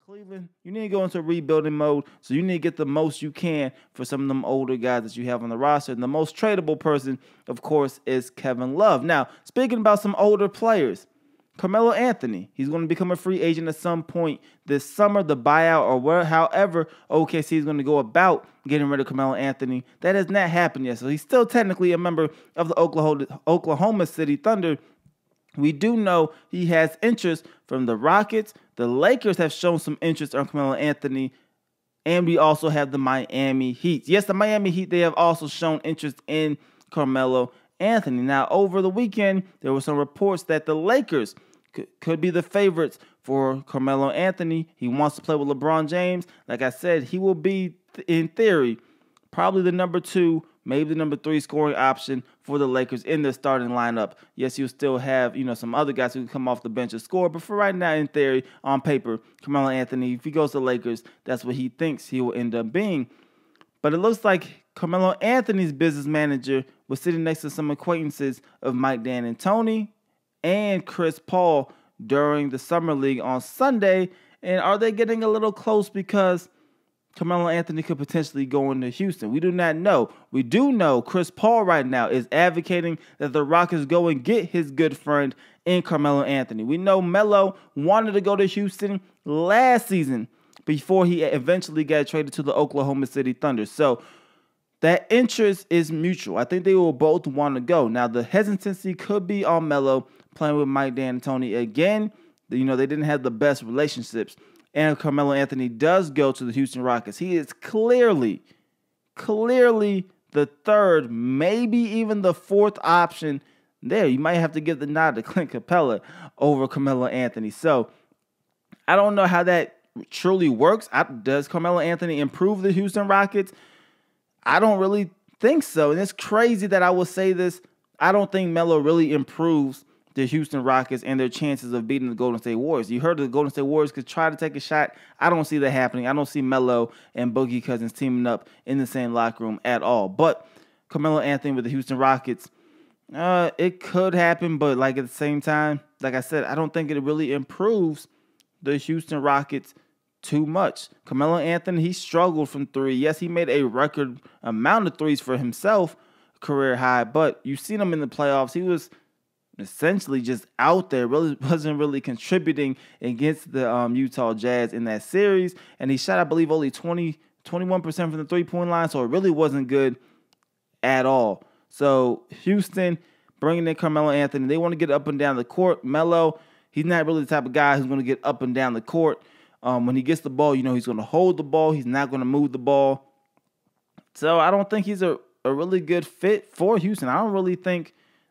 Cleveland, you need to go into rebuilding mode, so you need to get the most you can for some of them older guys that you have on the roster. And the most tradable person, of course, is Kevin Love. Now, speaking about some older players, Carmelo Anthony, he's going to become a free agent at some point this summer, the buyout or however OKC is going to go about getting rid of Carmelo Anthony. That has not happened yet, so he's still technically a member of the Oklahoma City Thunder. We do know he has interest from the Rockets. The Lakers have shown some interest on Carmelo Anthony. And we also have the Miami Heat. Yes, the Miami Heat, they have also shown interest in Carmelo Anthony. Now, over the weekend, there were some reports that the Lakers could be the favorites for Carmelo Anthony. He wants to play with LeBron James. Like I said, he will be, in theory, probably the number 2, maybe the number 3 scoring option for the Lakers in their starting lineup. Yes, you'll still have, some other guys who can come off the bench and score. But for right now, in theory, on paper, Carmelo Anthony, if he goes to the Lakers, that's what he thinks he will end up being. But it looks like Carmelo Anthony's business manager was sitting next to some acquaintances of Mike D'Antoni and Chris Paul during the Summer League on Sunday. And are they getting a little close because Carmelo Anthony could potentially go into Houston? We do not know. We do know Chris Paul right now is advocating that the Rockets go and get his good friend in Carmelo Anthony. We know Melo wanted to go to Houston last season before he eventually got traded to the Oklahoma City Thunder. So that interest is mutual. I think they will both want to go. Now, the hesitancy could be on Melo playing with Mike D'Antoni again. They didn't have the best relationships. And Carmelo Anthony does go to the Houston Rockets. He is clearly the third, maybe even the fourth option there. You might have to give the nod to Clint Capella over Carmelo Anthony. So I don't know how that truly works. Does Carmelo Anthony improve the Houston Rockets? I don't really think so. And it's crazy that I will say this. I don't think Melo really improves the Houston Rockets and their chances of beating the Golden State Warriors. You heard the Golden State Warriors could try to take a shot. I don't see that happening. I don't see Melo and Boogie Cousins teaming up in the same locker room at all. But Carmelo Anthony with the Houston Rockets, it could happen. But at the same time, like I said, I don't think it really improves the Houston Rockets too much. Carmelo Anthony, he struggled from 3. Yes, he made a record amount of threes for himself, career high. But you've seen him in the playoffs. He was essentially just out there, really wasn't really contributing against the Utah Jazz in that series. And he shot, I believe, only 21% from the three-point line, so it really wasn't good at all. So Houston bringing in Carmelo Anthony, they want to get up and down the court. Melo, he's not really the type of guy who's going to get up and down the court. When he gets the ball, he's going to hold the ball. He's not going to move the ball. So I don't think he's a really good fit for Houston.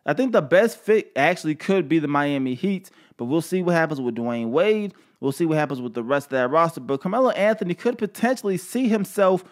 I think the best fit actually could be the Miami Heat, but we'll see what happens with Dwayne Wade. We'll see what happens with the rest of that roster. But Carmelo Anthony could potentially see himself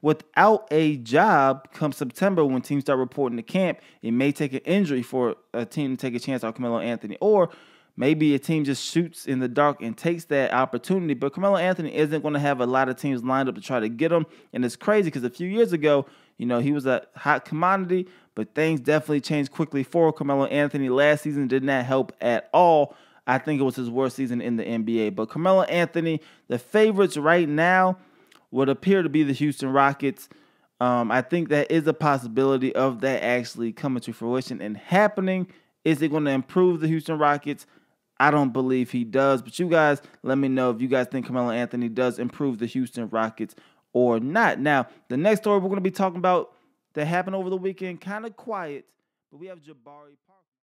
without a job come September when teams start reporting to camp. It may take an injury for a team to take a chance on Carmelo Anthony, or maybe a team just shoots in the dark and takes that opportunity. But Carmelo Anthony isn't going to have a lot of teams lined up to try to get him. And it's crazy because a few years ago, he was a hot commodity, but things definitely changed quickly for Carmelo Anthony. Last season did not help at all. I think it was his worst season in the NBA. But Carmelo Anthony, the favorites right now would appear to be the Houston Rockets. I think that is a possibility of that actually coming to fruition and happening. Is it going to improve the Houston Rockets? I don't believe he does. But you guys, let me know if you guys think Carmelo Anthony does improve the Houston Rockets or not. Now, the next story we're going to be talking about that happened over the weekend, kind of quiet, but we have Jabari Parker.